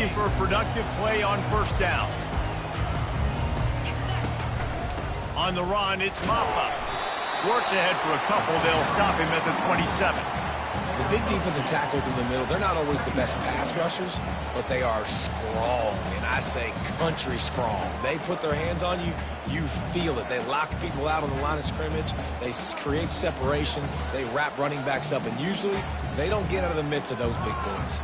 looking for a productive play on first down. On the run, it's Maffa. Works ahead for a couple. They'll stop him at the 27. The big defensive tackles in the middle, they're not always the best pass rushers, but they are strong, and I say country strong. They put their hands on you, you feel it. They lock people out on the line of scrimmage. They create separation. They wrap running backs up, and usually they don't get out of the midst of those big boys.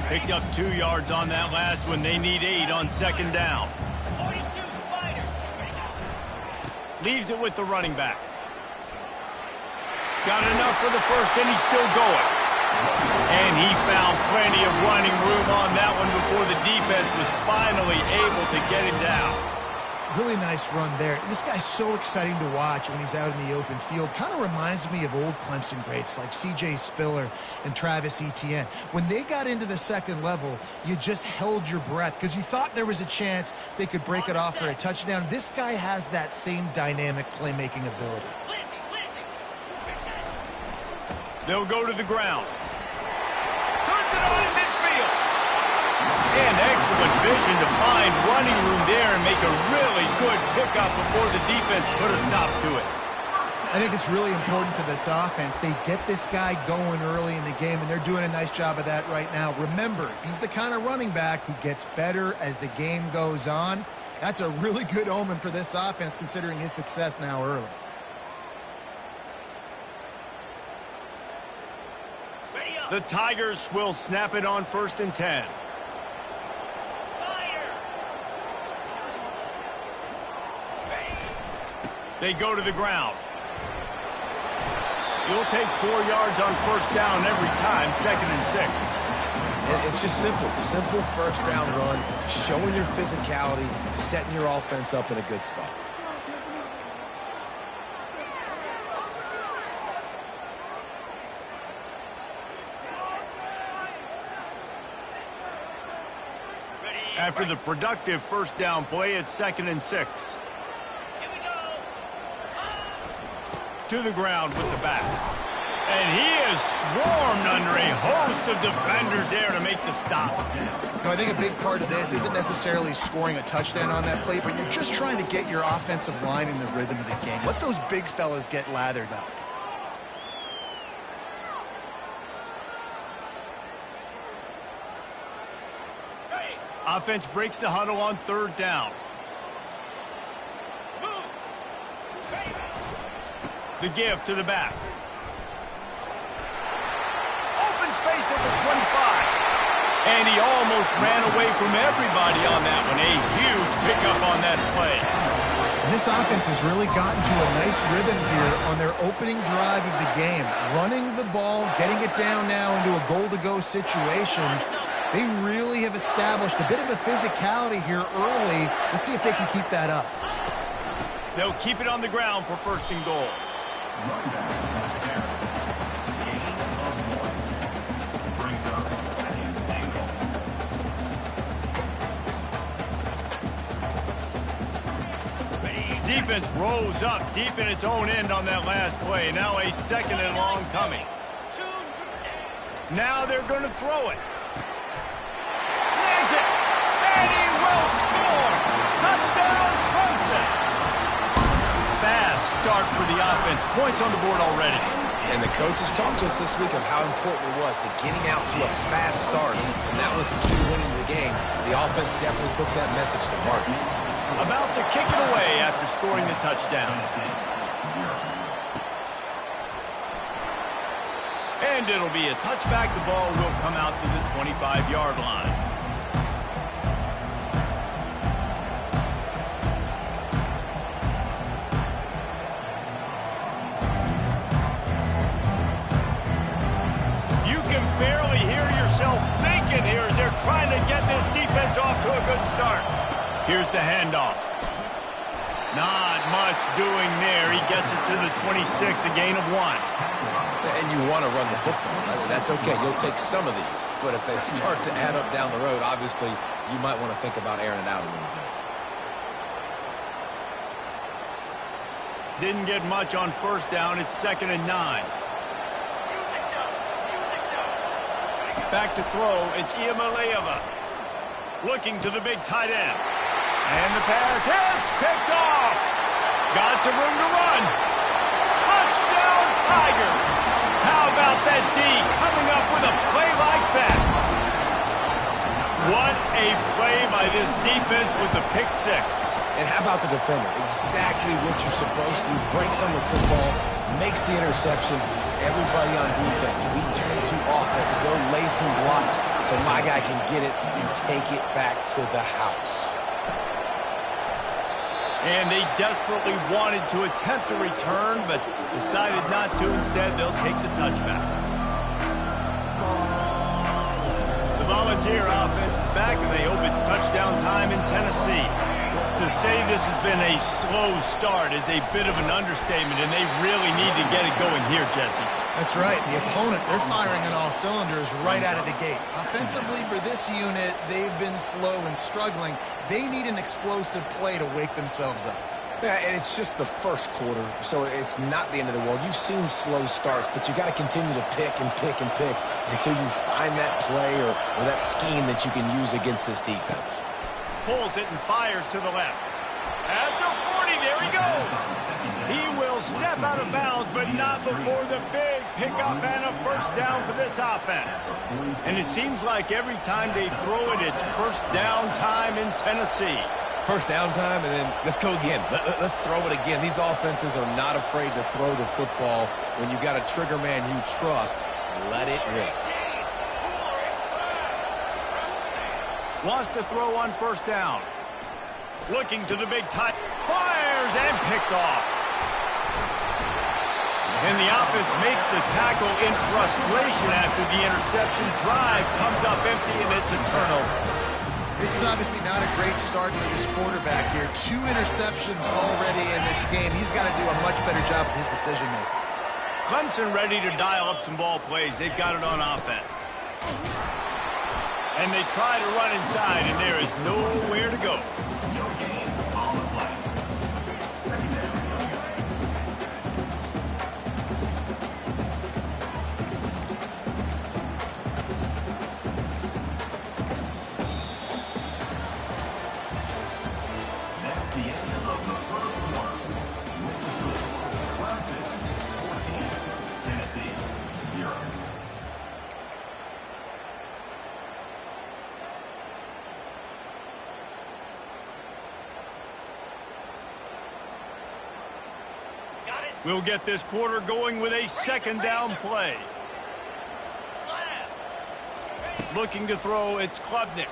Picked up 2 yards on that last one. They need 8 on second down. Leaves it with the running back. Got enough for the first, and he's still going. And he found plenty of running room on that one before the defense was finally able to get him down. Really nice run there. This guy's so exciting to watch when he's out in the open field. Kind of reminds me of old Clemson greats like C.J. Spiller and Travis Etienne. When they got into the second level, you just held your breath because you thought there was a chance they could break it off for a touchdown. This guy has that same dynamic playmaking ability. They'll go to the ground. Turns it on in midfield. And excellent vision to find running room there and make a really good pickup before the defense put a stop to it. I think it's really important for this offense. They get this guy going early in the game, and they're doing a nice job of that right now. Remember, he's the kind of running back who gets better as the game goes on. That's a really good omen for this offense, considering his success now early. The Tigers will snap it on 1st and 10. They go to the ground. You'll take 4 yards on first down every time, 2nd and 6. It's just simple. Simple first down run, showing your physicality, setting your offense up in a good spot. After the productive first down play, it's 2nd and 6. To the ground with the back. And he is swarmed under a host of defenders there to make the stop. I think a big part of this isn't necessarily scoring a touchdown on that play, but you're just trying to get your offensive line in the rhythm of the game. Let those big fellas get lathered up. Offense breaks the huddle on 3rd down. The give to the back. Open space at the 25. And he almost ran away from everybody on that one. A huge pickup on that play. And this offense has really gotten to a nice rhythm here on their opening drive of the game. Running the ball, getting it down now into a goal-to-go situation. They really have established a bit of a physicality here early. Let's see if they can keep that up. They'll keep it on the ground for 1st and goal. Defense rose up deep in its own end on that last play. Now a 2nd and long coming. Now they're going to throw it. Snags it. And he will score. Touchdown, Clemson. Fast start for the offense. Points on the board already. And the coaches talked to us this week of how important it was to getting out to a fast start. And that was the key to winning the game. The offense definitely took that message to heart. About to kick it away after scoring the touchdown. And it'll be a touchback. The ball will come out to the 25-yard line. You can barely hear yourself thinking here as they're trying to get this defense off to a good start. Here's the handoff. Not much doing there. He gets it to the 26, a gain of 1. And you want to run the football. That's okay. You'll take some of these. But if they start to add up down the road, obviously, you might want to think about airing it out a little bit. Didn't get much on first down. It's 2nd and 9. Back to throw, it's Iamaleava. Looking to the big tight end. And the pass hits, picked off. Got some room to run. Touchdown, Tigers. How about that D coming up with a play like that? What a play by this defense with the pick six. And how about the defender? Exactly what you're supposed to do. Breaks on the football, makes the interception. Everybody on defense, we turn to offense. Go lay some blocks so my guy can get it and take it back to the house. And they desperately wanted to attempt a return, but decided not to. Instead, they'll take the touchback. The Volunteer offense is back, and they hope it's touchdown time in Tennessee. To say this has been a slow start is a bit of an understatement, and they really need to get it going here, Jesse. That's right. The opponent, they're firing on all cylinders right out of the gate. Offensively for this unit, they've been slow and struggling. They need an explosive play to wake themselves up. Yeah, and it's just the first quarter, so it's not the end of the world. You've seen slow starts, but you got to continue to pick and pick and pick until you find that play or that scheme that you can use against this defense. Pulls it and fires to the left. At the 40, there he goes. He will step out of bounds, but not before the big pickup and a first down for this offense. And it seems like every time they throw it, it's first down time in Tennessee. First down time, and then let's go again. Let's throw it again. These offenses are not afraid to throw the football. When you got a trigger man you trust, let it rip. Wants to throw on first down. Looking to the big tight. Fires and picked off. And the offense makes the tackle in frustration after the interception. Drive comes up empty, and it's a turnover. This is obviously not a great start for this quarterback here. 2 interceptions already in this game. He's got to do a much better job with his decision-making. Clemson ready to dial up some ball plays. They've got it on offense. And they try to run inside, and there is nowhere to go. We'll get this quarter going with a second down play. Looking to throw, it's Klubnik.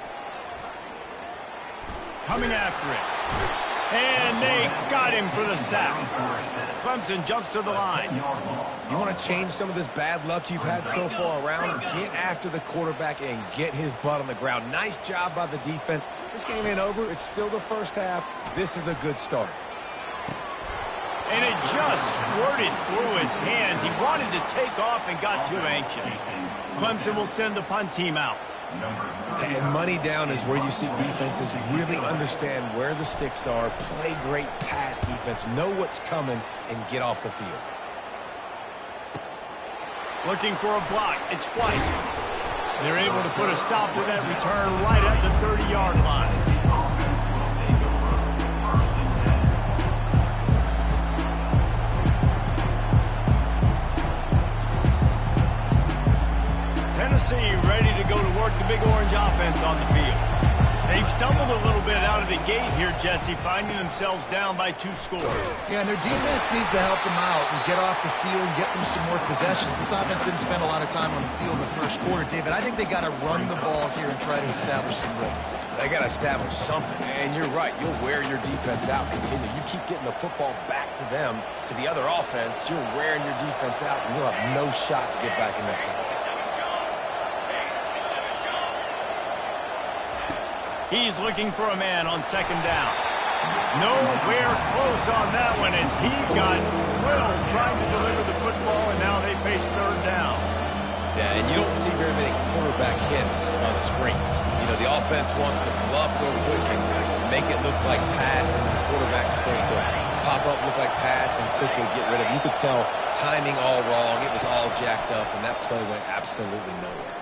Coming after it. And they got him for the sack. Clemson jumps to the line. You want to change some of this bad luck you've had so far around? Get after the quarterback and get his butt on the ground. Nice job by the defense. This game ain't over. It's still the first half. This is a good start. And it just squirted through his hands. He wanted to take off and got too anxious. Clemson will send the punt team out. And money down is where you see defenses really understand where the sticks are, play great pass defense, know what's coming, and get off the field. Looking for a block. It's White. They're able to put a stop to that return right at the 30-yard line. Tennessee ready to go to work the big orange offense on the field. They've stumbled a little bit out of the gate here, Jesse, finding themselves down by 2 scores. Yeah, and their defense needs to help them out and get off the field, get them some more possessions. This offense didn't spend a lot of time on the field in the first quarter, David. I think they got to run the ball here and try to establish some rhythm. They got to establish something, and you're right. You'll wear your defense out. Continue. You keep getting the football back to them, to the other offense. You're wearing your defense out, and you'll have no shot to get back in this game. He's looking for a man on second down. Nowhere close on that one as he got drilled trying to deliver the football, and now they face third down. Yeah, and you don't see very many quarterback hits on screens. You know, the offense wants to bluff real quick and make it look like pass, and the quarterback's supposed to pop up, look like pass, and quickly get rid of it. You could tell timing all wrong. It was all jacked up, and that play went absolutely nowhere.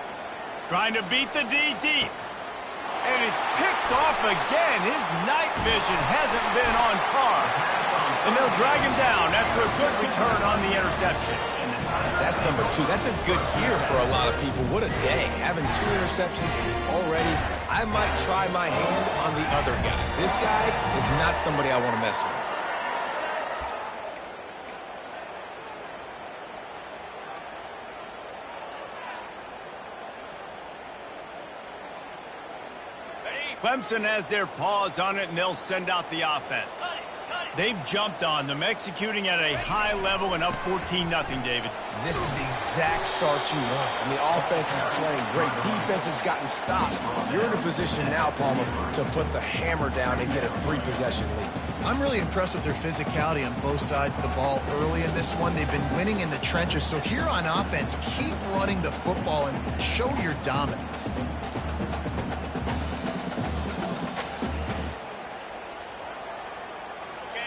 Trying to beat the D deep. And it's picked off again. His night vision hasn't been on par. And they'll drag him down after a good return on the interception. That's number 2. That's a good year for a lot of people. What a day. Having 2 interceptions already. I might try my hand on the other guy. This guy is not somebody I want to mess with. Clemson has their paws on it, and they'll send out the offense. They've jumped on them, executing at a high level and up 14-0, David. This is the exact start you want. I mean, offense is playing great. Defense has gotten stops. You're in a position now, Palmer, to put the hammer down and get a 3-possession lead. I'm really impressed with their physicality on both sides of the ball early in this one. They've been winning in the trenches. So here on offense, keep running the football and show your dominance.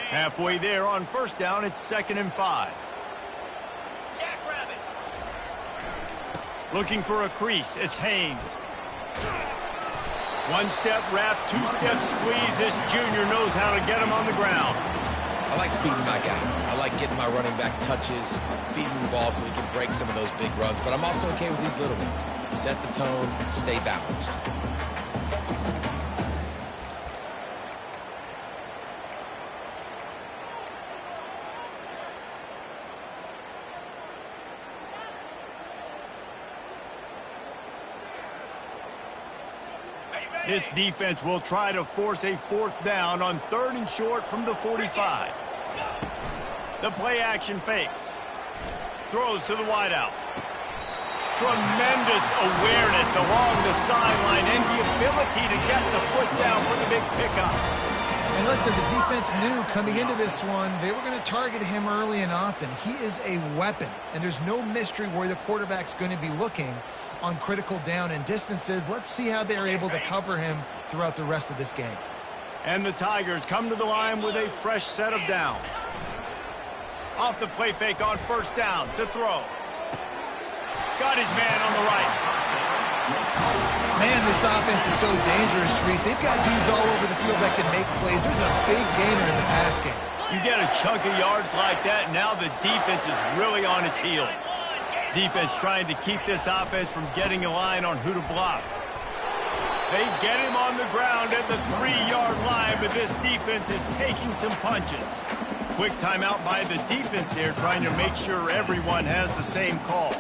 Halfway there on first down, it's 2nd and 5. Looking for a crease, it's Haynes. 1-step wrap, 2-step squeeze. This junior knows how to get him on the ground. I like feeding my guy. I like getting my running back touches, feeding the ball so he can break some of those big runs. But I'm also okay with these little ones. Set the tone, stay balanced. This defense will try to force a 4th down on 3rd and short from the 45. The play action fake. Throws to the wideout. Tremendous awareness along the sideline and the ability to get the foot down for the big pickup. And listen, the defense knew coming into this one, they were going to target him early and often. He is a weapon, and there's no mystery where the quarterback's going to be looking on critical down and distances. Let's see how they're able to cover him throughout the rest of this game. And the Tigers come to the line with a fresh set of downs. Off the play fake on 1st down to throw. Got his man on the right. Man, this offense is so dangerous, Reese. They've got dudes all over the field that can make plays. There's a big gainer in the pass game. You get a chunk of yards like that, now the defense is really on its heels. Defense trying to keep this offense from getting a line on who to block. They get him on the ground at the 3-yard line, but this defense is taking some punches. Quick timeout by the defense there, trying to make sure everyone has the same call.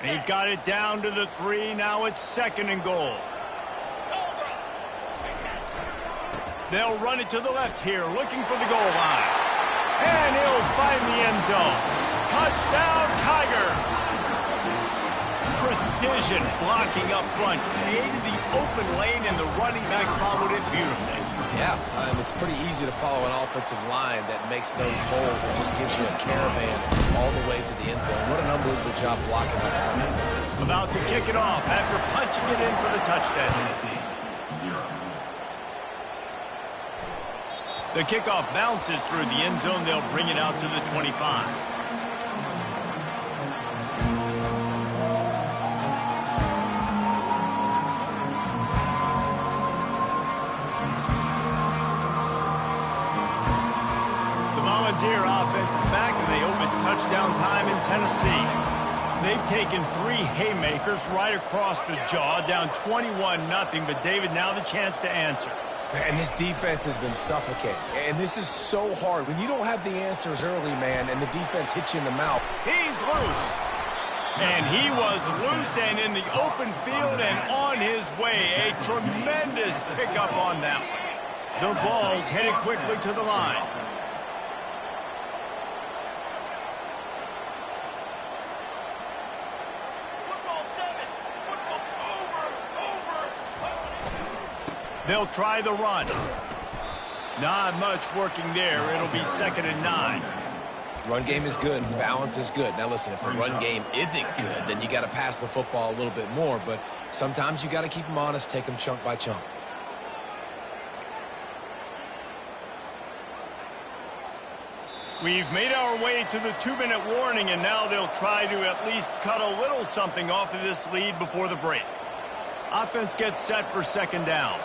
He got it down to the 3. Now it's 2nd and goal. They'll run it to the left here, looking for the goal line. And he'll find the end zone. Touchdown, Tiger! Precision blocking up front. Created the open lane, and the running back followed it beautifully. Yeah, it's pretty easy to follow an offensive line that makes those holes and just gives you a caravan all the way to the end zone. What an unbelievable job blocking that front. About to kick it off after punching it in for the touchdown. The kickoff bounces through the end zone. They'll bring it out to the 25. Volunteer offense is back, and they hope it's touchdown time in Tennessee. They've taken 3 haymakers right across the jaw, down 21-0, but David, now the chance to answer. And this defense has been suffocating. And this is so hard. When you don't have the answers early, man, and the defense hits you in the mouth. He's loose. And he was loose and in the open field and on his way. A tremendous pickup on that one. The Vols headed quickly to the line. They'll try the run. Not much working there. It'll be 2nd and 9. Run game is good. Balance is good. Now, listen, if the run game isn't good, then you got to pass the football a little bit more. But sometimes you got to keep them honest, take them chunk by chunk. We've made our way to the 2-minute warning, and now they'll try to at least cut a little something off of this lead before the break. Offense gets set for second down.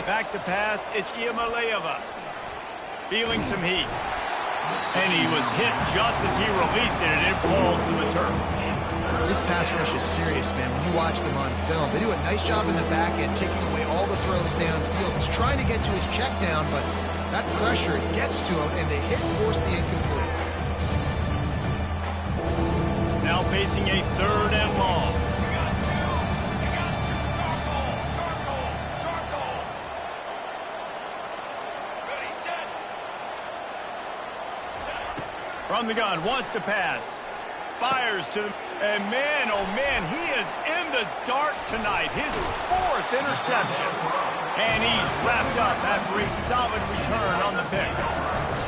Back to pass, it's Iamaleava. Feeling some heat. And he was hit just as he released it, and it falls to the turf. This pass rush is serious, man. When you watch them on film, they do a nice job in the back end, taking away all the throws downfield. He's trying to get to his check down, but that pressure gets to him, and they force the incomplete. Now facing a 3rd and long. From the gun, wants to pass. Fires to the... And man, oh man, he is in the dark tonight. His 4th interception. And he's wrapped up after a solid return on the pick.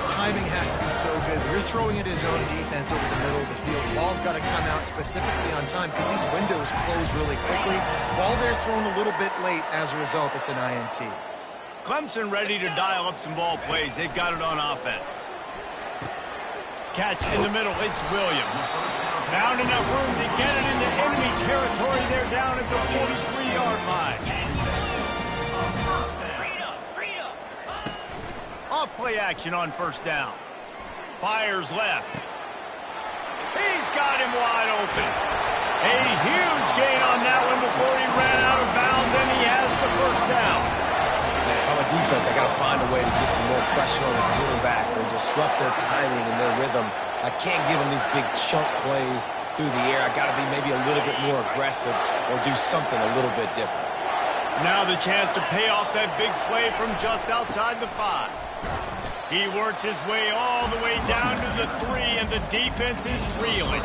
Timing has to be so good. You're throwing at his own defense over the middle of the field. The ball's got to come out specifically on time because these windows close really quickly. Ball there thrown a little bit late. As a result, it's an INT. Clemson ready to dial up some ball plays. They've got it on offense. Catch in the middle. It's Williams. Found enough room to get it into enemy territory. They're down at the 43-yard line. Off play action on first down. Fires left. He's got him wide open. A huge gain on that one before he ran out of bounds, and he has the first down. Man, on the defense, I got to find a way to get some more pressure on the quarterback or disrupt their timing and their rhythm. I can't give them these big chunk plays through the air. I got to be maybe a little bit more aggressive or do something a little bit different. Now the chance to pay off that big play from just outside the 5. He works his way all the way down to the 3, and the defense is reeling.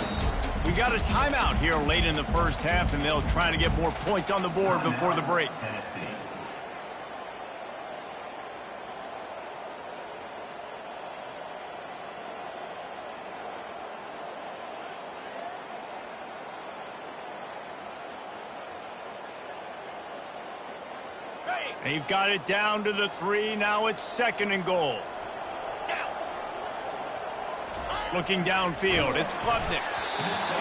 We got a timeout here late in the first half, and they'll try to get more points on the board before the break. They've got it down to the 3. Now it's 2nd and goal. Looking downfield, it's Klubnik.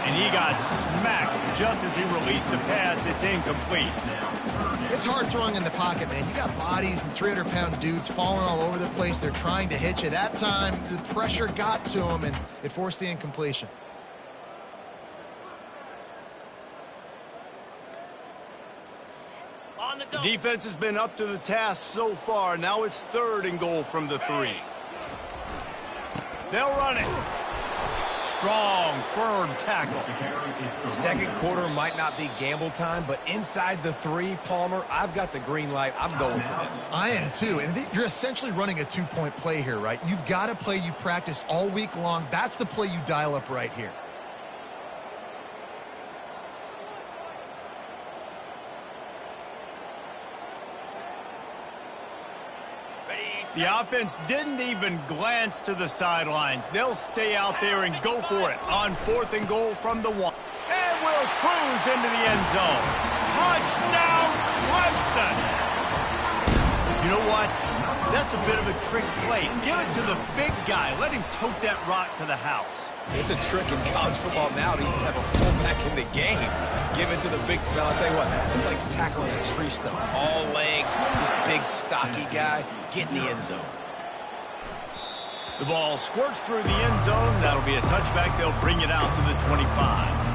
And he got smacked just as he released the pass. It's incomplete. It's hard throwing in the pocket, man. You got bodies and 300-pound dudes falling all over the place. They're trying to hit you. That time, the pressure got to him, and it forced the incompletion. The defense has been up to the task so far. Now it's 3rd and goal from the 3. They'll run it. Strong, firm tackle. Second quarter might not be gamble time, but inside the 3, Palmer, I've got the green light. I'm going for this. I am too, and you're essentially running a 2-point play here, right? You've got a play you've practiced all week long. That's the play you dial up right here. The offense didn't even glance to the sidelines. They'll stay out there and go for it on 4th and goal from the 1. And will cruise into the end zone. Touchdown, Clemson! You know what? That's a bit of a trick play. Give it to the big guy. Let him tote that rock to the house. It's a trick in college football now to even have a fullback in the game. Give it to the big fella. I'll tell you what, it's like tackling a tree stump. All legs, just big, stocky guy. Get in the end zone. The ball squirts through the end zone. That'll be a touchback. They'll bring it out to the 25.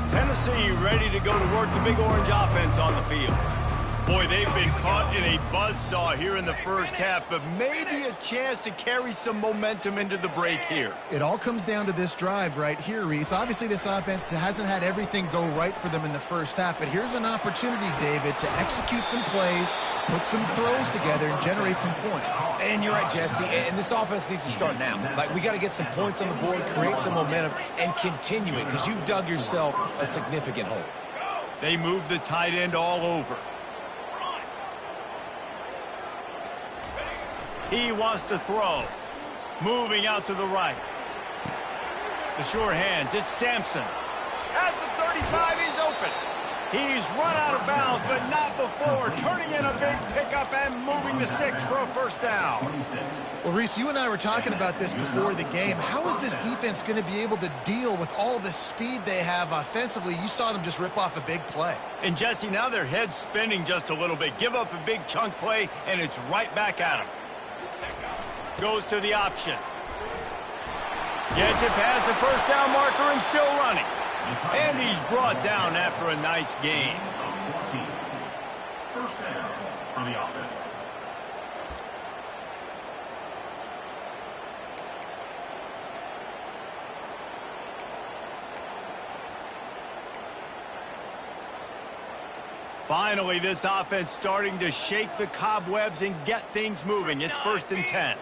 Tennessee ready to go to work the Big Orange offense on the field. Boy, they've been caught in a buzzsaw here in the first half, but maybe a chance to carry some momentum into the break here. It all comes down to this drive right here, Reese. Obviously, this offense hasn't had everything go right for them in the first half, but here's an opportunity, David, to execute some plays, put some throws together, and generate some points. And you're right, Jesse, and this offense needs to start now. Like, we got to get some points on the board, create some momentum, and continue it, because you've dug yourself a significant hole. They move the tight end all over. He wants to throw. Moving out to the right. The sure hands. It's Sampson. At the 35, he's open. He's run out of bounds, but not before. Turning in a big pickup and moving the sticks for a first down. Well, Reese, you and I were talking about this before the game. How is this defense going to be able to deal with all the speed they have offensively? You saw them just rip off a big play. And, Jesse, now their head's spinning just a little bit. Give up a big chunk play, and it's right back at them. Goes to the option. Gets it past the first down marker and still running. And he's brought down after a nice gain. First down for the offense. Finally, this offense starting to shake the cobwebs and get things moving. It's 1st and 10.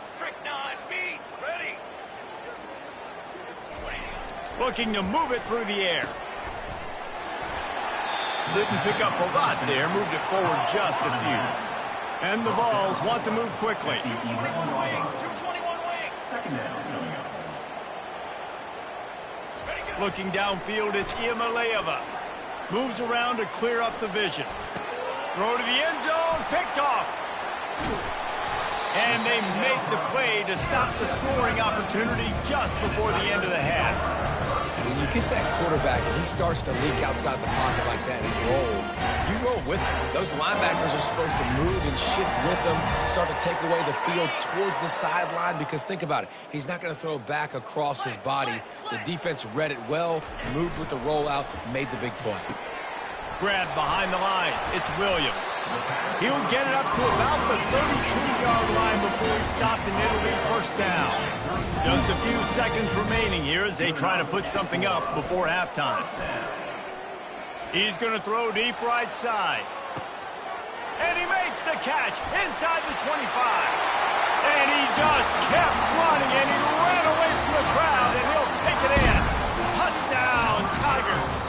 Looking to move it through the air. Didn't pick up a lot there. Moved it forward just a few. And the Vols want to move quickly. 221 wings. Second down coming up. Looking downfield, it's Iamaleava. Moves around to clear up the vision. Throw to the end zone. Picked off. And they make the play to stop the scoring opportunity just before the end of the half. When you get that quarterback and he starts to leak outside the pocket like that and you roll with him. Those linebackers are supposed to move and shift with them, start to take away the field towards the sideline, because think about it. He's not going to throw back across his body. The defense read it well, moved with the rollout, made the big play. Grabbed behind the line. It's Williams. He'll get it up to about the 32-yard line before he stopped, and it'll be first down. Just a few seconds remaining here as they try to put something up before halftime. He's going to throw deep right side. And he makes the catch inside the 25. And he just kept running, and he ran away from the crowd, and he'll take it in. Touchdown, Tigers.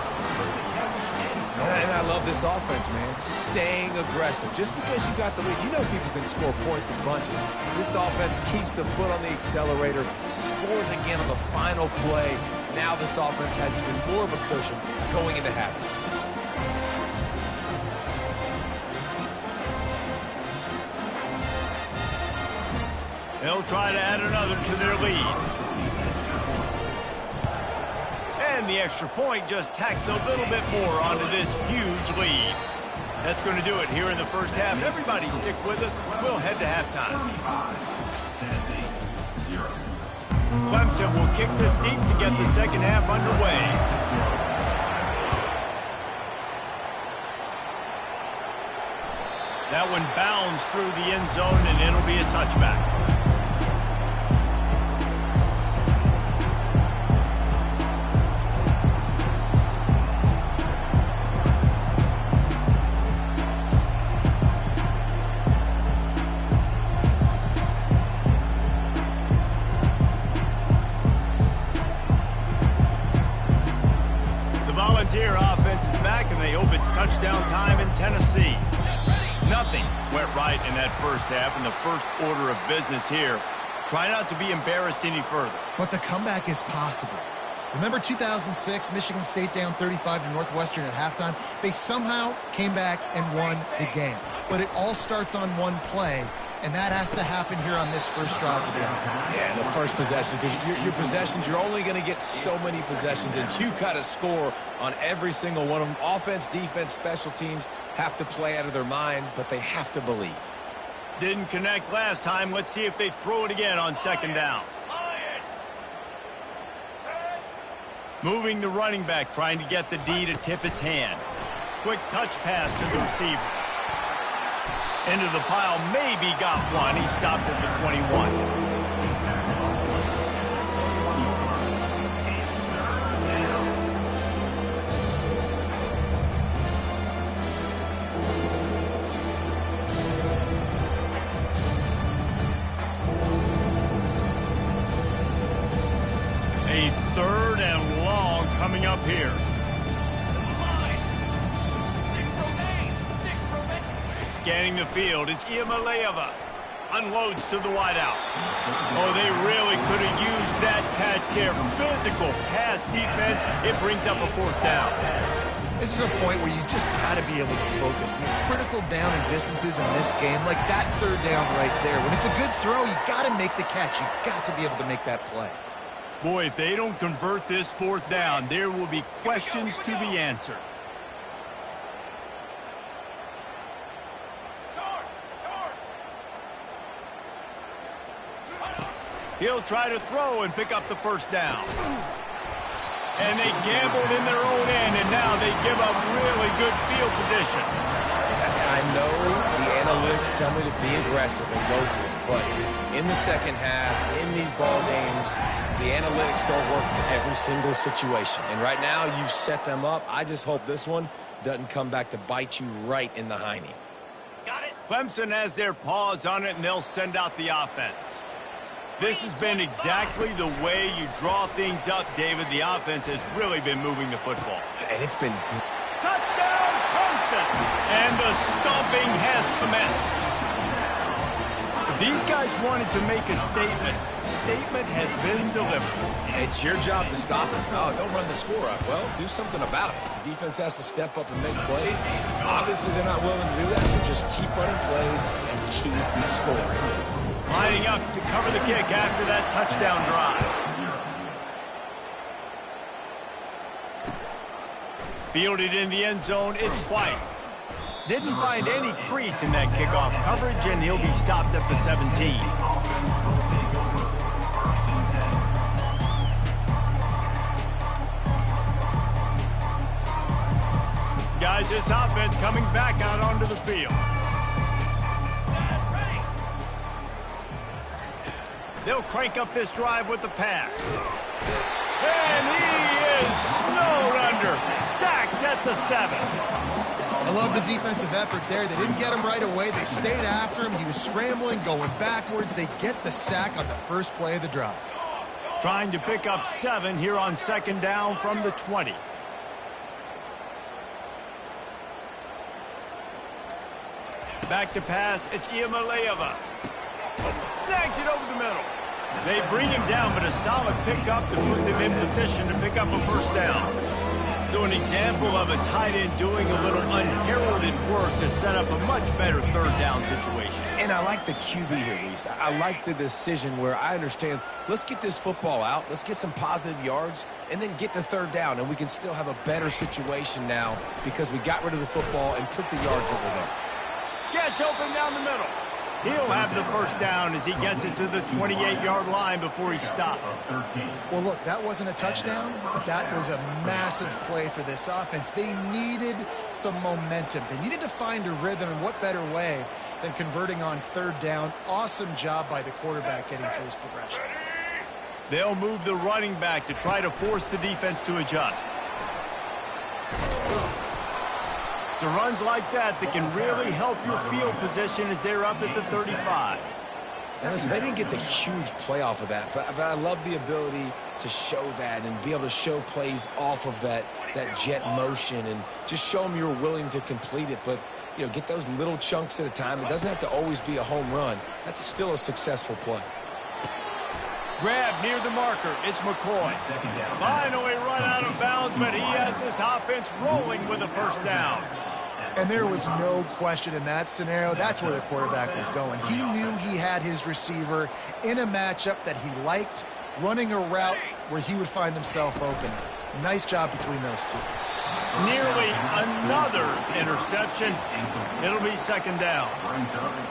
And I love this offense, man. Staying aggressive. Just because you got the lead, you know people can score points in bunches. This offense keeps the foot on the accelerator, scores again on the final play. Now this offense has even more of a cushion going into halftime. They'll try to add another to their lead. And the extra point just tacks a little bit more onto this huge lead. That's going to do it here in the first half. Everybody stick with us. We'll head to halftime. Clemson will kick this deep to get the second half underway. That one bounds through the end zone, and it'll be a touchback. Volunteer offense is back, and they hope it's touchdown time in Tennessee. Nothing went right in that first half, and the first order of business here. Try not to be embarrassed any further. But the comeback is possible. Remember 2006, Michigan State down 35 to Northwestern at halftime? They somehow came back and won the game. But it all starts on one play, and that has to happen here on this first drive of the offense. Yeah, the first possession, because your possessions, you're only going to get so many possessions, and you got to score on every single one of them. Offense, defense, special teams have to play out of their mind, but they have to believe. Didn't connect last time. Let's see if they throw it again on second down. Moving the running back, trying to get the D to tip its hand. Quick touch pass to the receiver. Into the pile, maybe got one. He stopped at the 21. A third and long coming up here. Scanning the field, it's Iamaleava. unloads to the wideout. Oh, they really could have used that catch there. Physical pass defense. It brings up a 4th down. This is a point where you just got to be able to focus. The critical down and distances in this game, like that 3rd down right there. When it's a good throw, you got to make the catch. You got to be able to make that play. Boy, if they don't convert this 4th down, there will be questions to be answered. He'll try to throw and pick up the 1st down. And they gambled in their own end, and now they give up really good field position. I know the analytics tell me to be aggressive and go for it, but in the second half, in these ball games, the analytics don't work for every single situation. And right now, you've set them up. I just hope this one doesn't come back to bite you right in the hiney. Got it. Clemson has their paws on it, and they'll send out the offense. This has been exactly the way you draw things up, David. The offense has really been moving the football. And it's been... Touchdown, Clemson! And the stomping has commenced. If these guys wanted to make a statement, the statement has been delivered. It's your job to stop it. Oh, don't run the score up. Well, do something about it. The defense has to step up and make plays. Obviously, they're not willing to do that, so just keep running plays and keep scoring. Lining up to cover the kick after that touchdown drive. Fielded in the end zone, it's White. Didn't find any crease in that kickoff coverage, and he'll be stopped at the 17. Guys, this offense coming back out onto the field. They'll crank up this drive with the pass. And he is snowed under. Sacked at the 7. I love the defensive effort there. They didn't get him right away. They stayed after him. He was scrambling, going backwards. They get the sack on the first play of the drive. Trying to pick up 7 here on 2nd down from the 20. Back to pass. It's Iamaleava. Snags it over the middle. They bring him down, but a solid pickup to put them in position to pick up a 1st down. So an example of a tight end doing a little unheralded work to set up a much better 3rd down situation. And I like the QB here, Reese. I like the decision where I understand, let's get this football out, let's get some positive yards, and then get to 3rd down, and we can still have a better situation now because we got rid of the football and took the yards that were there. Gets open down the middle. He'll have the 1st down as he gets it to the 28-yard line before he stopped. Well, look, that wasn't a touchdown, but that was a massive play for this offense. They needed some momentum. They needed to find a rhythm, and what better way than converting on 3rd down. Awesome job by the quarterback getting through his progression. They'll move the running back to try to force the defense to adjust. So runs like that can really help your field position as they're up at the 35. And listen, they didn't get the huge play off of that, but I love the ability to show that and be able to show plays off of that jet motion and just show them you're willing to complete it. But, you know, get those little chunks at a time. It doesn't have to always be a home run. That's still a successful play. Grab near the marker. It's McCoy. Finally run out of bounds, but he has this offense rolling with a 1st down. And there was no question in that scenario. That's where the quarterback was going. He knew he had his receiver in a matchup that he liked, running a route where he would find himself open. Nice job between those two. Nearly another interception. It'll be 2nd down.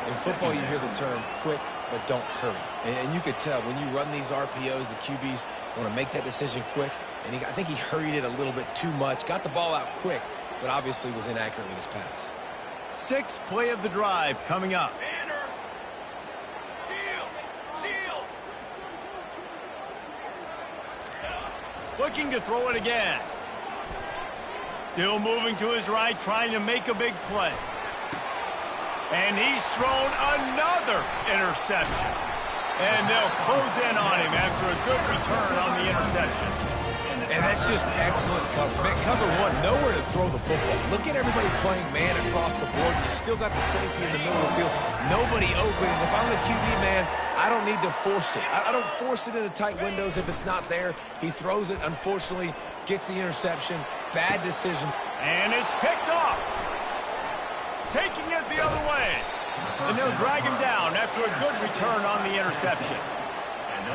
In football, you hear the term quick, but don't hurry. And you could tell when you run these RPOs, the QBs want to make that decision quick. And I think he hurried it a little bit too much, got the ball out quick, but obviously was inaccurate with his pass. 6th play of the drive coming up. Looking to throw it again. Still moving to his right, trying to make a big play. And he's thrown another interception. And they'll close in on him after a good return on the interception. And that's just excellent coverage. cover one, nowhere to throw the football. Look at everybody playing man across the board. You still got the safety in the middle of the field. Nobody open. And if I'm the QB man, I don't need to force it. I don't force it into tight windows if it's not there. He throws it, unfortunately, gets the interception. Bad decision. And it's picked off. Taking it the other way. And they'll drag him down after a good return on the interception.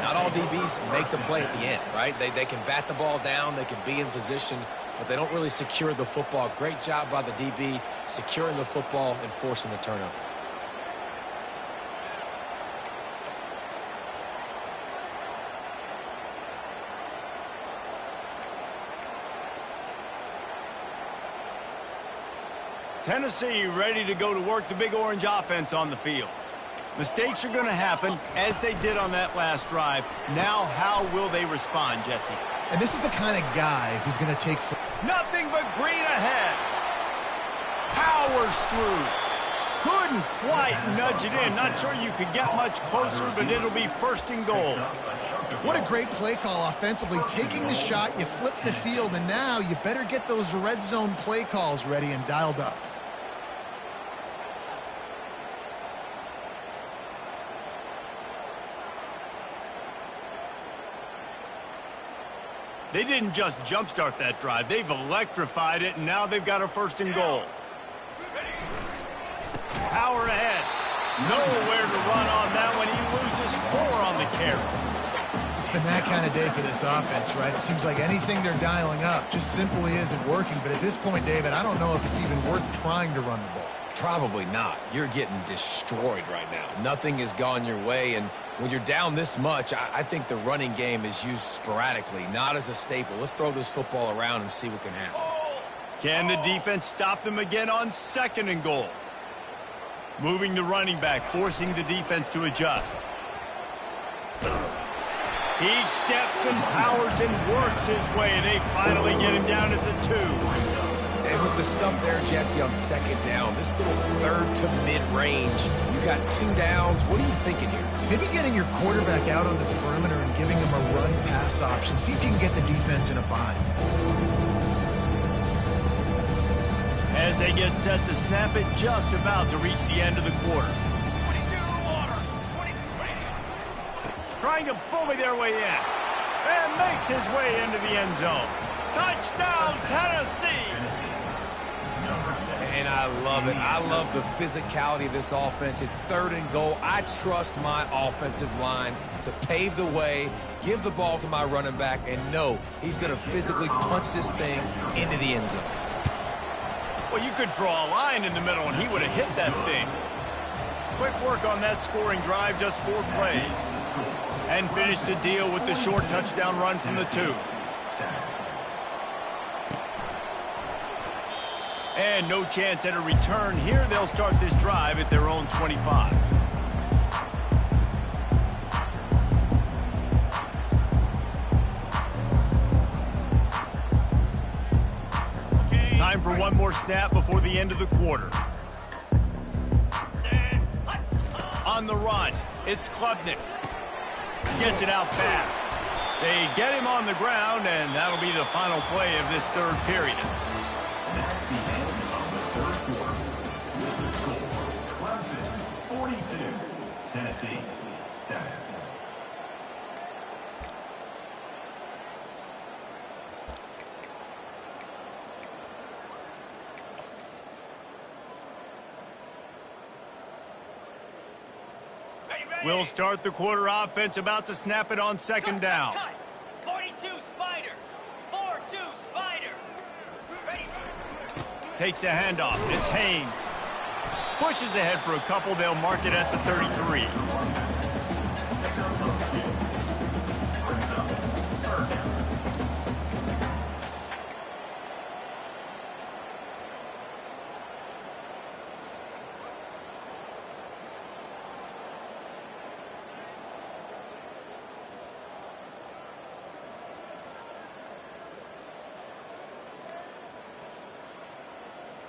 Not all DBs make the play at the end, right? They can bat the ball down, they can be in position, but they don't really secure the football. Great job by the DB securing the football and forcing the turnover. Tennessee ready to go to work the Big Orange offense on the field. Mistakes are going to happen, as they did on that last drive. Now, how will they respond, Jesse? And this is the kind of guy who's going to take... Nothing but green ahead. Powers through. Couldn't quite nudge it in. Not sure you could get much closer, but it'll be first and goal. What a great play call offensively. Taking the shot, you flip the field, and now you better get those red zone play calls ready and dialed up. They didn't just jumpstart that drive. They've electrified it, and now they've got a first and goal. Power ahead. Nowhere to run on that one. He loses 4 on the carry. It's been that kind of day for this offense, right? It seems like anything they're dialing up just simply isn't working. But at this point, David, I don't know if it's even worth trying to run the ball. Probably not. You're getting destroyed right now. Nothing has gone your way, and when you're down this much, I think the running game is used sporadically, not as a staple. Let's throw this football around and see what can happen. Can the defense stop them again on second and goal? Moving the running back, forcing the defense to adjust. He steps and powers and works his way. They finally get him down at the 2. And with the stuff there, Jesse, on second down, this little third to mid-range, you got 2 downs. What are you thinking here? Maybe getting your quarterback out on the perimeter and giving him a run-pass option. See if you can get the defense in a bind. As they get set to snap it, just about to reach the end of the quarter. 22 water. 23. Trying to bully their way in. And makes his way into the end zone. Touchdown, Tennessee! And I love it. I love the physicality of this offense. It's third and goal. I trust my offensive line to pave the way, give the ball to my running back, and know he's going to physically punch this thing into the end zone. Well, you could draw a line in the middle, and he would have hit that thing. Quick work on that scoring drive, just 4 plays. And finished the deal with the short touchdown run from the 2. And no chance at a return here. They'll start this drive at their own 25. Time for one more snap before the end of the quarter. On the run, it's Klubnik. Gets it out fast. They get him on the ground, and that'll be the final play of this third period. That's the end of the third quarter. With the score, Clemson 42, Tennessee 7. We'll start the quarter offense, about to snap it on second down. 42 Spider. 4-2 Spider. Ready. Takes the handoff. It's Haynes. Pushes ahead for a couple. They'll mark it at the 33.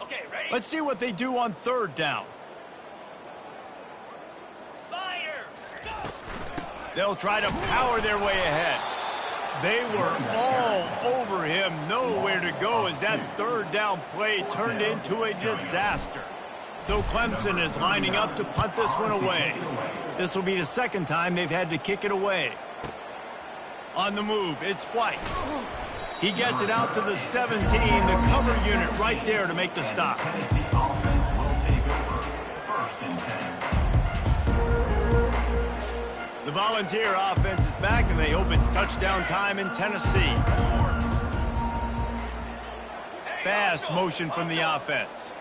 Okay, ready? Let's see what they do on third down. Spider. Go. They'll try to power their way ahead. They were all over him, nowhere to go as that third down play turned into a disaster. So Clemson is lining up to punt this one away. This will be the second time they've had to kick it away. On the move, it's White. He gets it out to the 17, the cover unit right there to make the stop. Tennessee offense will take over. 1st and 10. The Volunteer offense is back, and they hope it's touchdown time in Tennessee. Fast motion from the offense.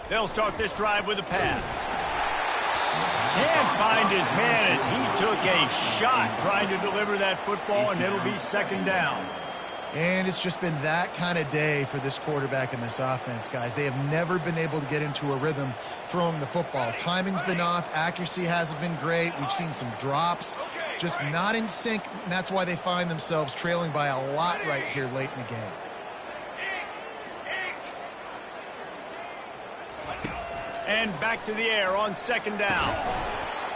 They'll start this drive with a pass. Can't find his man as he took a shot trying to deliver that football, and it'll be second down. And it's just been that kind of day for this quarterback and this offense, guys. They have never been able to get into a rhythm throwing the football. Timing's been off. Accuracy hasn't been great. We've seen some drops, just not in sync, and that's why they find themselves trailing by a lot right here late in the game. And back to the air on second down.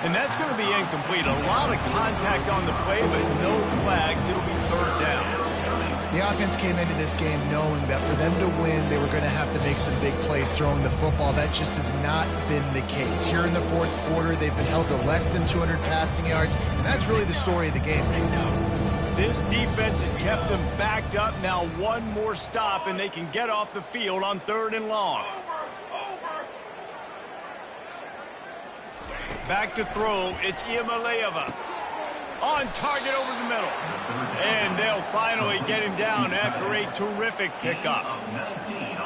And that's going to be incomplete. A lot of contact on the play, but no flags. It'll be third down. The offense came into this game knowing that for them to win, they were going to have to make some big plays throwing the football. That just has not been the case. Here in the fourth quarter, they've been held to less than 200 passing yards, and that's really the story of the game, folks. This defense has kept them backed up. Now one more stop, and they can get off the field on 3rd and long. Back to throw, it's Iamaleava. On target over the middle. And they'll finally get him down after a terrific pickup.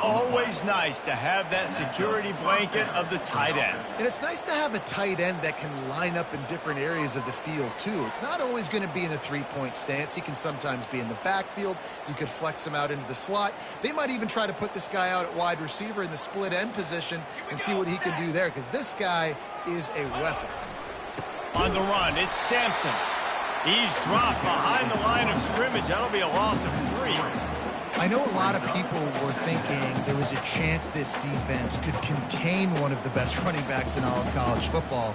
Always nice to have that security blanket of the tight end. And it's nice to have a tight end that can line up in different areas of the field, too. It's not always going to be in a three-point stance. He can sometimes be in the backfield. You could flex him out into the slot. They might even try to put this guy out at wide receiver in the split end position and see what he can do there, because this guy is a weapon. On the run, it's Sampson. He's dropped behind the line of scrimmage. That'll be a loss of 3. I know a lot of people were thinking there was a chance this defense could contain one of the best running backs in all of college football.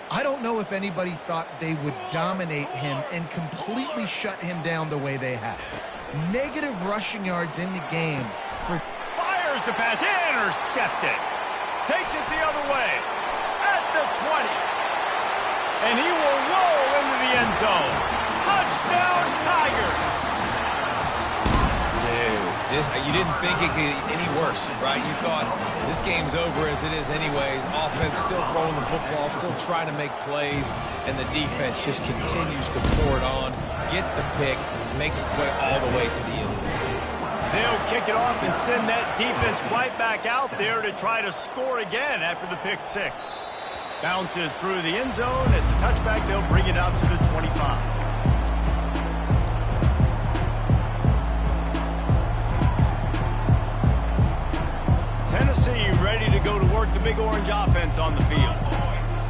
I don't know if anybody thought they would dominate him and completely shut him down the way they have. Negative rushing yards in the game for... Fires the pass, intercepted. Takes it the other way. At the 20. And he will roll into the end zone. Touchdown, Tigers. You didn't think it could get any worse, right? You thought this game's over as it is anyways. Offense still throwing the football, still trying to make plays, and the defense just continues to pour it on, gets the pick, makes its way all the way to the end zone. They'll kick it off and send that defense right back out there to try to score again after the pick 6. Bounces through the end zone. It's a touchback. They'll bring it out to the 25. Tennessee ready to go to work the Big Orange offense on the field.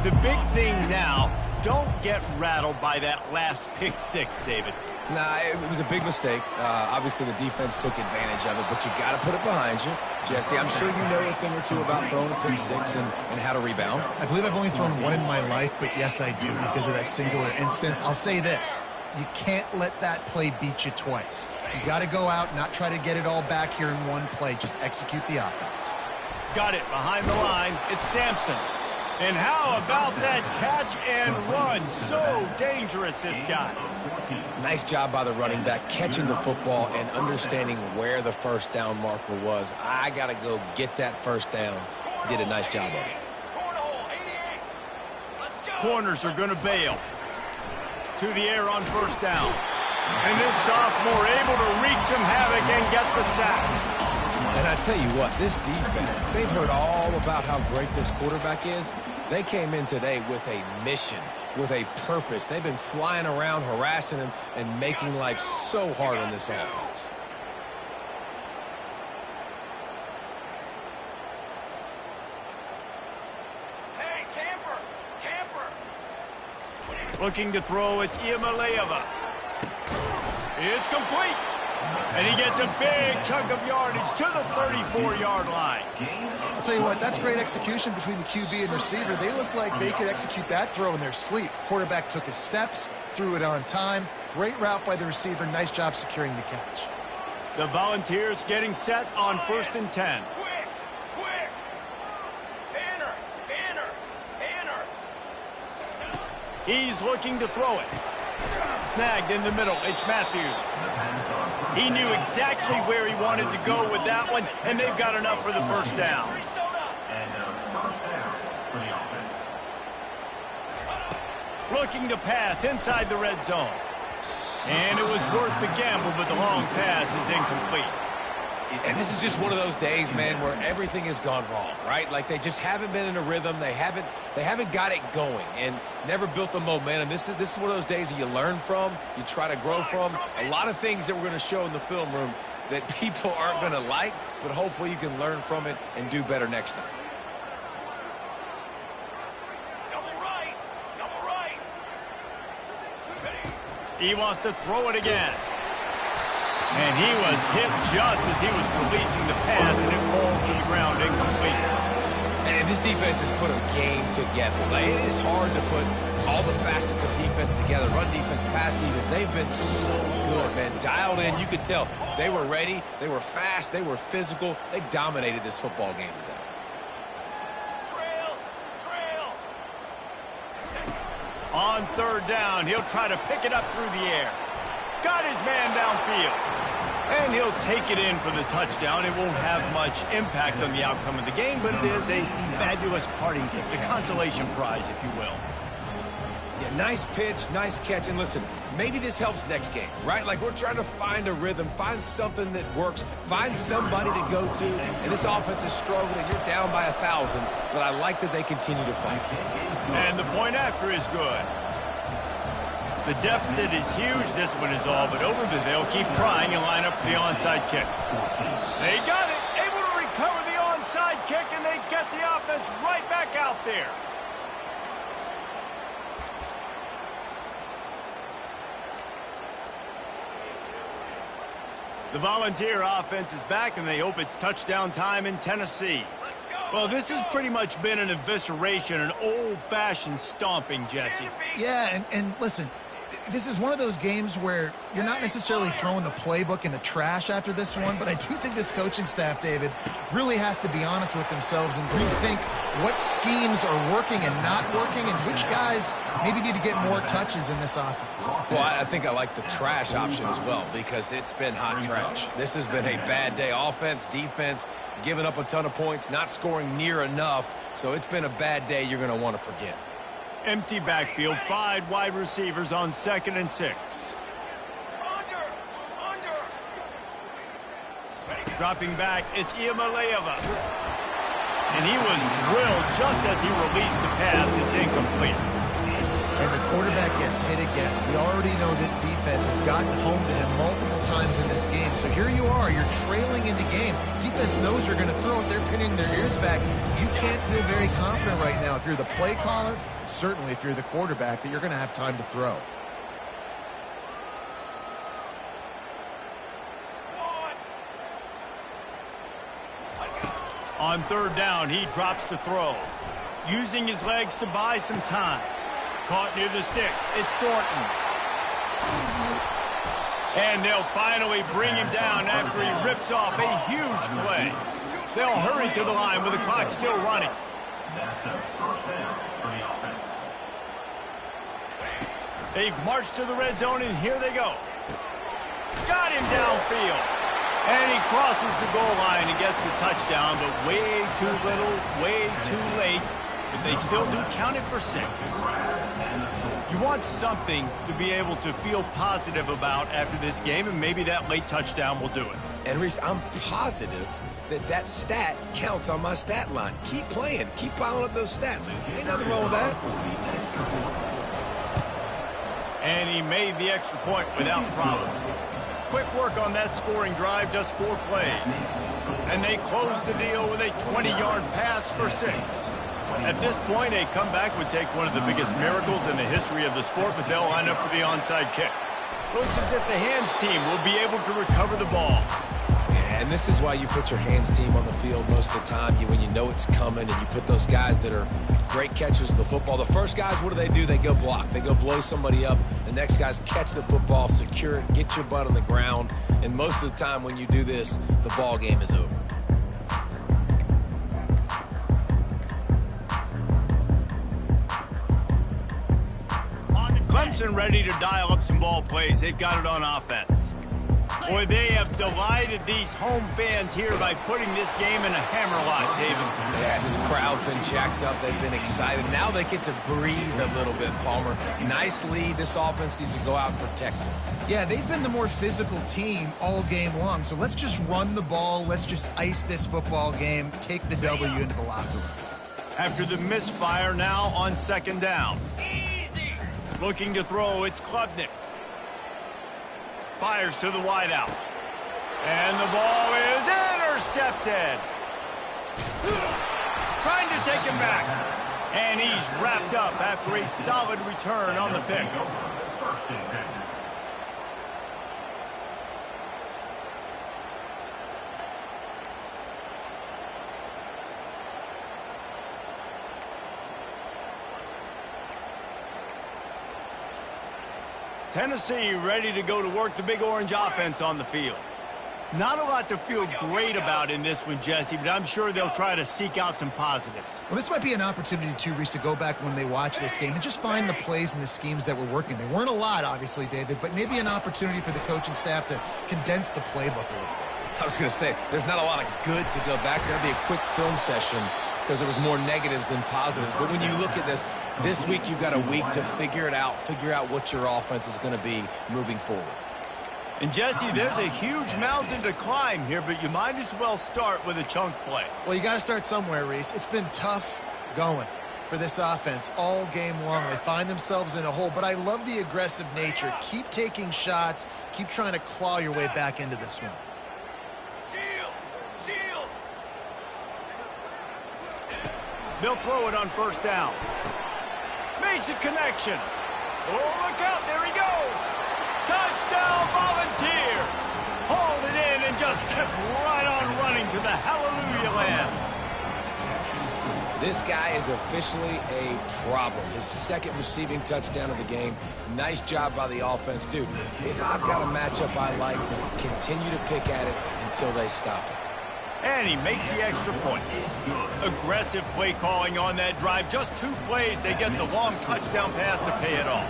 The big thing now, don't get rattled by that last pick 6, David. Nah, it was a big mistake. Obviously, the defense took advantage of it, but you got to put it behind you. Jesse, I'm sure you know a thing or two about throwing a pick 6 and how to rebound. I believe I've only thrown one in my life, but yes, I do because of that singular instance. I'll say this. You can't let that play beat you twice. You got to go out, not try to get it all back here in one play. Just execute the offense. Got it behind the line. It's Sampson. And how about that catch and run? So dangerous, this guy. Nice job by the running back, catching the football and understanding where the first down marker was. I got to go get that first down. He did a nice job of it. Corners are going to bail. To the air on first down. And this sophomore able to wreak some havoc and get the sack. And I tell you what, this defense, they've heard all about how great this quarterback is. They came in today with a mission, with a purpose. They've been flying around, harassing him, and making life so hard on this offense. Hey, camper! Camper! Looking to throw, it's Iamaleava. It's complete. And he gets a big chunk of yardage to the 34-yard line. I'll tell you what, that's great execution between the QB and receiver. They look like they could execute that throw in their sleep. Quarterback took his steps, threw it on time. Great route by the receiver. Nice job securing the catch. The Volunteers getting set on 1st and 10. Quick! Quick! Banner! Banner! Banner! He's looking to throw it. Snagged in the middle. It's Matthews. He knew exactly where he wanted to go with that one, and they've got enough for the first down. And first down for the offense. Looking to pass inside the red zone. And it was worth the gamble, but the long pass is incomplete. And this is just one of those days, man, where everything has gone wrong, right? Like they just haven't been in a rhythm. They haven't got it going and never built the momentum. This is one of those days that you learn from, you try to grow from. A lot of things that we're going to show in the film room that people aren't going to like, but hopefully you can learn from it and do better next time. Double right! Double right! Ready? He wants to throw it again. And he was hit just as he was releasing the pass, and it falls to the ground incomplete. And this defense has put a game together. Like, it is hard to put all the facets of defense together. Run defense, pass defense. They've been so good, man. Dialed in. You could tell they were ready. They were fast. They were physical. They dominated this football game today. Trail! Trail! On 3rd down, he'll try to pick it up through the air. Got his man downfield. And he'll take it in for the touchdown. It won't have much impact on the outcome of the game, but it is a fabulous parting gift, a consolation prize, if you will. Yeah, nice pitch, nice catch. And listen, maybe this helps next game, right? Like, we're trying to find a rhythm, find something that works, find somebody to go to. And this offense is struggling. You're down by 1,000, but I like that they continue to fight. And the point after is good. The deficit is huge. This one is all but over, but they'll keep trying and line up for the onside kick. They got it. Able to recover the onside kick, and they get the offense right back out there. The Volunteer offense is back, and they hope it's touchdown time in Tennessee. Well, this has pretty much been an evisceration, an old-fashioned stomping, Jesse. Yeah, and listen, this is one of those games where you're not necessarily throwing the playbook in the trash after this one, but I do think this coaching staff, David, really has to be honest with themselves and rethink what schemes are working and not working and which guys maybe need to get more touches in this offense. Well, I think I like the trash option as well because it's been hot trash. This has been a bad day. Offense, defense, giving up a ton of points, not scoring near enough. So it's been a bad day you're going to want to forget. Empty backfield, 5 wide receivers on 2nd and 6. Under! Dropping back, it's Iamaleava. And he was drilled just as he released the pass. It's incomplete. And the quarterback gets hit again. We already know this defense has gotten home to him multiple times in this game. So here you are, you're trailing in the game. Defense knows you're going to throw it. They're pinning their ears back. You can't feel very confident right now if you're the play caller, certainly if you're the quarterback, that you're going to have time to throw. On 3rd down, he drops to throw. Using his legs to buy some time. Caught near the sticks. It's Thornton. And they'll finally bring him down after he rips off a huge play. They'll hurry to the line with the clock still running. That's a first down for the offense. They've marched to the red zone, and here they go. Got him downfield. And he crosses the goal line and gets the touchdown, but way too little, way too late. But they still do count it for 6. You want something to be able to feel positive about after this game, and maybe that late touchdown will do it. And Reese, I'm positive that stat counts on my stat line. Keep playing. Keep piling up those stats. Ain't nothing wrong with that. And he made the extra point without problem. Quick work on that scoring drive, just 4 plays. And they closed the deal with a 20-yard pass for 6. At this point, a comeback would take one of the biggest miracles in the history of the sport, but they'll line up for the onside kick. Looks as if the hands team will be able to recover the ball. And this is why you put your hands team on the field most of the time, when you know it's coming, and you put those guys that are great catchers of the football. The first guys, what do? They go block. They go blow somebody up. The next guys catch the football, secure it, get your butt on the ground. And most of the time when you do this, the ball game is over. Clemson ready to dial up some ball plays. They've got it on offense. Boy, they have delighted these home fans here by putting this game in a hammerlock, David. Yeah, this crowd's been jacked up. They've been excited. Now they get to breathe a little bit, Palmer. Nice lead. This offense needs to go out and protect it. Yeah, they've been the more physical team all game long. So let's just run the ball. Let's just ice this football game. Take the W into the locker room. After the misfire, now on second down. Easy. Looking to throw, it's Klubnik. Fires to the wideout. And the ball is intercepted. Trying to take him back. And he's wrapped up after a solid return on the pick. First and 10. Tennessee ready to go to work the Big Orange offense on the field. Not a lot to feel great about in this one, Jesse, but I'm sure they'll try to seek out some positives. Well, this might be an opportunity, too, Reese, to go back when they watch this game and just find the plays and the schemes that were working. There weren't a lot, obviously, David, but maybe an opportunity for the coaching staff to condense the playbook a little bit. I was going to say, there's not a lot of good to go back. There'll be a quick film session because there was more negatives than positives. But when you look at this week you've got a week to figure it out, figure out what your offense is going to be moving forward. And, Jesse, there's a huge mountain to climb here, but you might as well start with a chunk play. Well, you got to start somewhere, Reese. It's been tough going for this offense all game long. They find themselves in a hole, but I love the aggressive nature. Keep taking shots. Keep trying to claw your way back into this one. Shield. They'll throw it on first down. Makes a connection. Oh, look out. There he goes. Touchdown, Volunteers. Hauled it in and just kept right on running to the hallelujah land. This guy is officially a problem. His second receiving touchdown of the game. Nice job by the offense. Dude, if I've got a matchup I like, continue to pick at it until they stop it. And he makes the extra point. Aggressive play calling on that drive. Just 2 plays, they get the long touchdown pass to pay it off.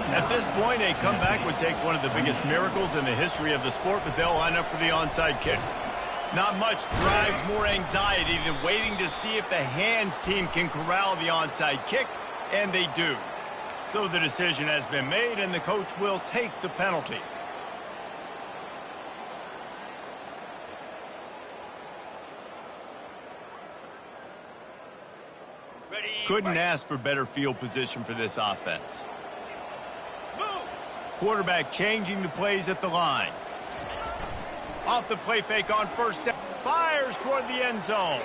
At this point, a comeback would take one of the biggest miracles in the history of the sport, but they'll line up for the onside kick. Not much drives more anxiety than waiting to see if the hands team can corral the onside kick, and they do. So the decision has been made, and the coach will take the penalty. Couldn't ask for better field position for this offense. Moves. Quarterback changing the plays at the line. Off the play fake on first down. Fires toward the end zone.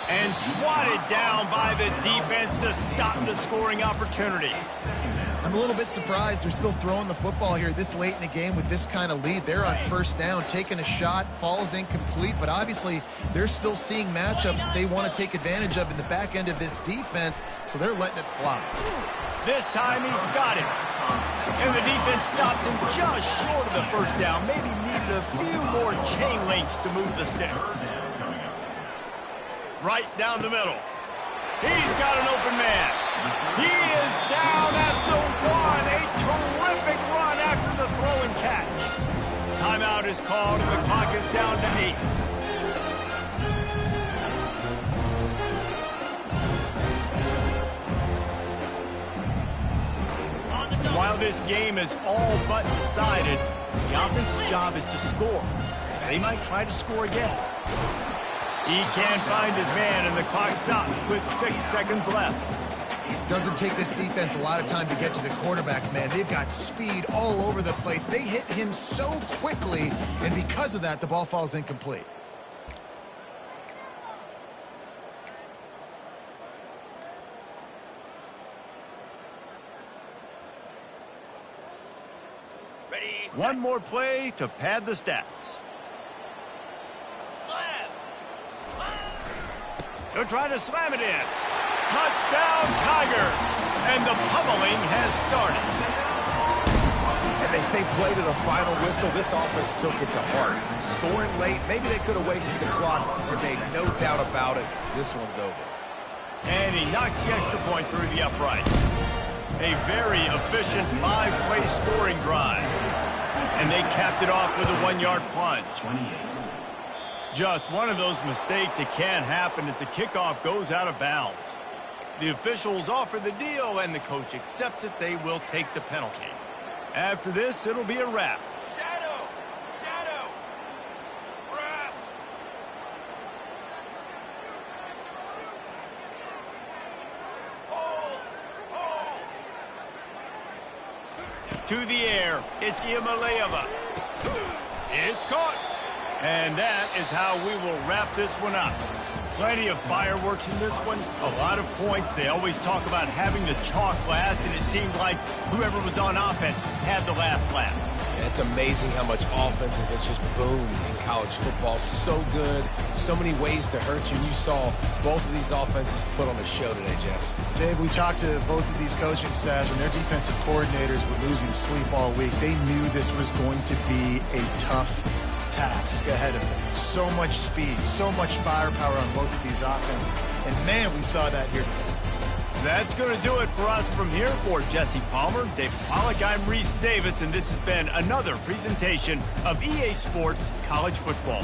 And swatted down by the defense to stop the scoring opportunity. I'm a little bit surprised they're still throwing the football here this late in the game with this kind of lead. They're on first down, taking a shot, falls incomplete, but obviously they're still seeing matchups that they want to take advantage of in the back end of this defense, so they're letting it fly. This time he's got it. And the defense stops him just short of the first down. Maybe needed a few more chain links to move the sticks. Right down the middle. He's got an open man. He is down at the 1. A terrific run after the throw and catch. Timeout is called and the clock is down to 8. While this game is all but decided, the offense's job is to score. They might try to score again. He can't find his man, and the clock stops with 6 seconds left. Doesn't take this defense a lot of time to get to the quarterback, man. They've got speed all over the place. They hit him so quickly, and because of that, the ball falls incomplete. Ready, set. One more play to pad the stats. Slam. They're trying to slam it in. Touchdown, Tigers! And the pummeling has started. And they say play to the final whistle. This offense took it to heart. Scoring late, maybe they could have wasted the clock and made no doubt about it. This one's over. And he knocks the extra point through the upright. A very efficient 5-play scoring drive. And they capped it off with a 1-yard plunge. 28. Just one of those mistakes that can happen as the kickoff goes out of bounds. The officials offer the deal, and the coach accepts it. They will take the penalty. After this, it'll be a wrap. Shadow. Shadow. Press. Hold. Hold. To the air, it's Iamaleava. It's caught. And that is how we will wrap this one up. Plenty of fireworks in this one, a lot of points. They always talk about having the chalk last, and it seemed like whoever was on offense had the last laugh. Yeah, it's amazing how much offense has just boomed in college football. So good, so many ways to hurt you. And you saw both of these offenses put on a show today, Jess. Dave, we talked to both of these coaching staffs, and their defensive coordinators were losing sleep all week. They knew this was going to be a tough task ahead of them. So much speed, so much firepower on both of these offenses. And, man, we saw that here today. That's going to do it for us from here. For Jesse Palmer, David Pollack, I'm Reese Davis, and this has been another presentation of EA Sports College Football.